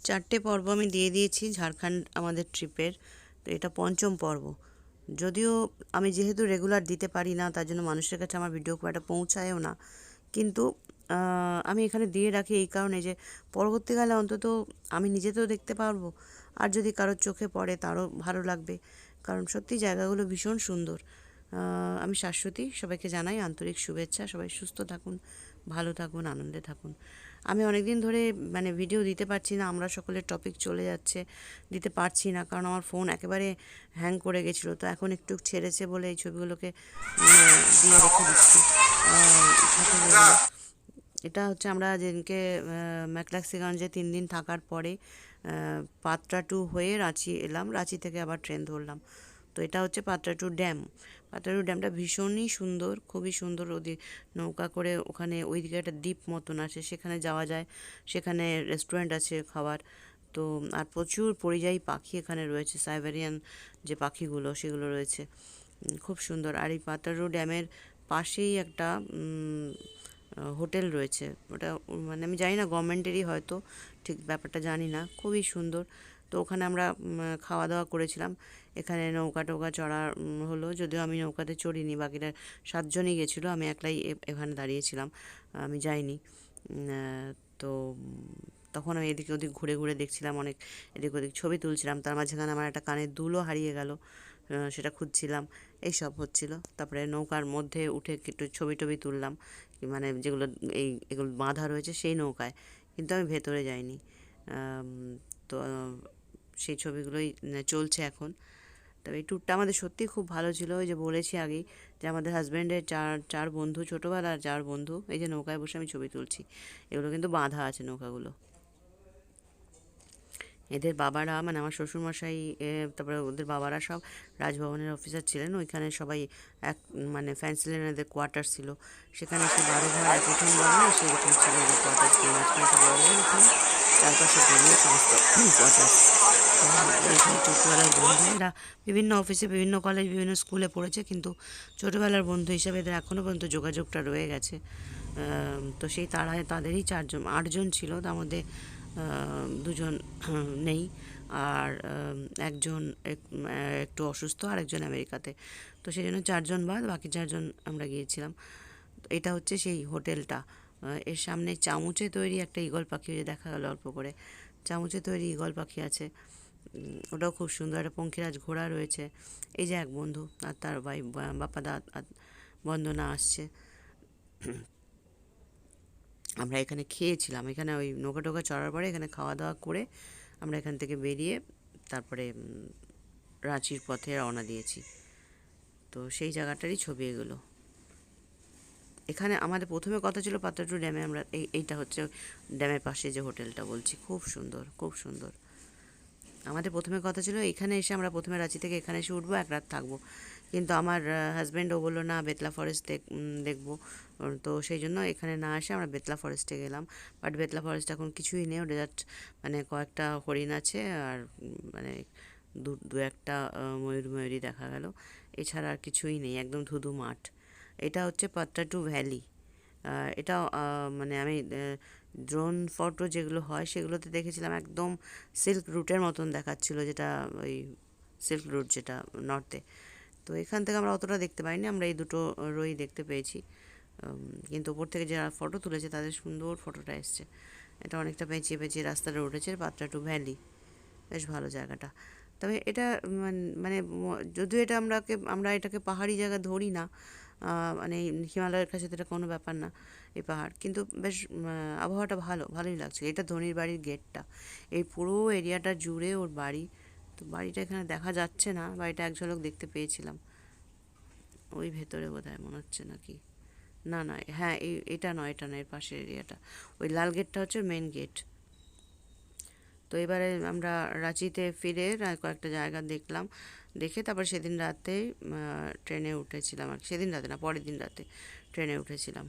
4টে পর্ব আমি দিয়ে দিয়েছি ঝাড়খণ্ড আমাদের ট্রিপের। তো এটা পঞ্চম পর্ব। যদিও আমি যেহেতু রেগুলার দিতে পারি না, তার জন্য মানুষের কাছে আমার ভিডিও খুব একটা পৌঁছায়ও না, কিন্তু আমি এখানে দিয়ে রাখি এই কারণে যে পরবর্তীকালে অন্তত আমি নিজে তো দেখতে পারবো, আর যদি কারোর চোখে পড়ে তারও ভালো লাগবে। কারণ সত্যি জায়গাগুলো ভীষণ সুন্দর। আমি শাশ্বতী, সবাইকে জানাই আন্তরিক শুভেচ্ছা। সবাই সুস্থ থাকুন, ভালো থাকুন, আনন্দে থাকুন। আমি অনেক দিন ধরে ভিডিও দিতে পারছি না, আমরা সকলের টপিক চলে যাচ্ছে, দিতে পারছি না, কারণ আমার ফোন একেবারে হ্যাং করে গেছিলো। তো এখন একটু ছেড়েছে বলে এই ছবিগুলোকে দিয়ে রেখে দিচ্ছি ঠাকুরগুলো। এটা হচ্ছে আমরা যেদিনকে ম্যাকলাক্সিগঞ্জে 3 দিন থাকার পরে পাত্রা টু হয়ে রাঁচি এলাম, রাঁচি থেকে আবার ট্রেন ধরলাম। তো এটা হচ্ছে Patratu dam. Patratu ড্যামটা ভীষণই সুন্দর, খুবই সুন্দর। ওদিকে নৌকা করে ওখানে ওইদিকে একটা দ্বীপ মতন আছে, সেখানে যাওয়া যায়, সেখানে রেস্টুরেন্ট আছে খাবার। তো আর প্রচুর পরিযায়ী পাখি এখানে রয়েছে, সাইবেরিয়ান যে পাখিগুলো সেগুলো রয়েছে, খুব সুন্দর। আর এই পাত্রা টু ড্যামের পাশেই একটা হোটেল রয়েছে, ওটা আমি জানি না গভর্নমেন্টেরই হয়তো, ঠিক ব্যাপারটা জানি না, খুবই সুন্দর। তো ওখানে আমরা খাওয়া দাওয়া করেছিলাম। এখানে নৌকা টোকা চড়া হলো, যদিও আমি নৌকাতে চড়িনি, বাকিরা 7জনই গেছিলো, আমি একলাই এখানে দাঁড়িয়েছিলাম, আমি যাইনি। তো তখন আমি এদিকে ওদিক ঘুরে ঘুরে দেখছিলাম, অনেক এদিক ওদিক ছবি তুলছিলাম। তার মাঝখানে আমার একটা কানের দুলও হারিয়ে গেল, সেটা খুঁজছিলাম, এইসব হচ্ছিল। তারপরে নৌকার মধ্যে উঠে একটু ছবি টবি তুললাম, যেগুলো এগুলো বাঁধা রয়েছে সেই নৌকায়, কিন্তু আমি ভেতরে যাইনি। তো সেই ছবিগুলোই চলছে এখন। তবে এই ট্যুরটা আমাদের সত্যিই খুব ভালো ছিল। ওই যে বলেছি আগেই যে আমাদের হাজব্যান্ডের চার বন্ধু, ছোটোবেলার 4 বন্ধু, এই যে নৌকায় বসে আমি ছবি তুলছি, এগুলো কিন্তু বাঁধা আছে নৌকাগুলো। এদের বাবারা আমার শ্বশুরমশাই, তারপরে ওদের বাবারা সব রাজভবনের অফিসার ছিলেন। ওইখানে সবাই এক ফ্যান্সি লেনে এদের কোয়ার্টার ছিল, সেখানে সে 12 ঘর প্রথম বলে না সেরকম ছিল এদের কোয়ার্টার ছিল, মাঝখানে একটা বড় ঘর, চারপাশে বেরিয়ে সমস্ত কোয়ার্টার। এখানে ছোটোবেলার বন্ধু, এরা বিভিন্ন অফিসে, বিভিন্ন কলেজ, বিভিন্ন স্কুলে পড়েছে, কিন্তু ছোটোবেলার বন্ধু হিসাবে এদের এখনও পর্যন্ত যোগাযোগটা রয়ে গেছে। তো সেই তাদেরই 8জন ছিল, তার মধ্যে 2জন নেই, আর একজন একটু অসুস্থ, আর একজন আমেরিকাতে। তো সেই জন্য 4জন বাদ বাকি 4জন আমরা গিয়েছিলাম। এটা হচ্ছে সেই হোটেলটা। এর সামনে চামচে তৈরি একটা ঈগল পাখি দেখা গেল অল্প করে, চামচে তৈরি ঈগল পাখি আছে, ওটাও খুব সুন্দর। একটা পঙ্খিরাজ ঘোড়া রয়েছে। এই যে এক বন্ধু আর তার ভাই বাপ্পাদা বন্দনা আসছে। আমরা এখানে খেয়েছিলাম, এখানে ওই নৌকা টোকা চড়ার পরে এখানে খাওয়া দাওয়া করে আমরা এখান থেকে বেরিয়ে তারপরে রাঁচির পথে রওনা দিয়েছি। তো সেই জায়গাটারই ছবি এগুলো। এখানে আমাদের প্রথমে কথা ছিল পাত্রা টু ড্যামে, আমরা এইটা হচ্ছে ড্যামের পাশে যে হোটেলটা বলছি, খুব সুন্দর, খুব সুন্দর। আমাদের প্রথমে কথা ছিল এখানে এসে আমরা প্রথমে রাঁচি থেকে এখানে এসে উঠবো, 1 রাত থাকবো, কিন্তু আমার হাজব্যান্ডও বললো না বেতলা ফরেস্ট দেখবো। তো সেই জন্য এখানে না এসে আমরা বেতলা ফরেস্টে গেলাম। বাট বেতলা ফরেস্ট এখন কিছুই নেই, ওটা জাস্ট কয়েকটা হরিণ আছে, আর দু একটা ময়ূরী দেখা গেল, এছাড়া আর কিছুই নেই, একদম ধুধু মাঠ। এটা হচ্ছে পাত্রা টু ভ্যালি। এটা আমি ড্রোন ফটো যেগুলো হয় সেগুলোতে দেখেছিলাম একদম সিল্ক রুটের মতন দেখাচ্ছিল, যেটা ওই সিল্ক রুট যেটা নর্থে। তো এখান থেকে আমরা অতটা দেখতে পাইনি, আমরা এই দুটো রোই দেখতে পেয়েছি, কিন্তু ওপর থেকে যারা ফটো তুলেছে তাদের সুন্দর ফটোটা এসছে। এটা অনেকটা পেঁচিয়ে পেঁচিয়ে রাস্তাটা উঠেছে, পাত্রা টু ভ্যালি, বেশ ভালো জায়গাটা। তবে এটা যদিও এটা আমরা এটাকে পাহাড়ি জায়গা ধরি না, হিমালয়ের কাছে তো এটা কোনো ব্যাপার না এই পাহাড়, কিন্তু বেশ আবহাওয়াটা ভালোই লাগছে। এটা ধনির বাড়ির গেটটা, এই পুরো এরিয়াটা জুড়ে ওর বাড়ি। তো বাড়িটা এখানে দেখা যাচ্ছে না, বাড়িটা এক ঝলক দেখতে পেয়েছিলাম, ওই ভেতরে বোধহয় মনে হচ্ছে নাকি, না না, হ্যাঁ এটা নয়, এর পাশের এরিয়াটা, ওই লাল গেটটা হচ্ছে মেন গেট। তো এবারে আমরা রাঁচিতে ফিরে কয়েকটা জায়গা দেখলাম, দেখে তারপর সেদিন রাতে ট্রেনে উঠেছিলাম, আর সেদিন রাতে না, পরের দিন রাতে ট্রেনে উঠেছিলাম।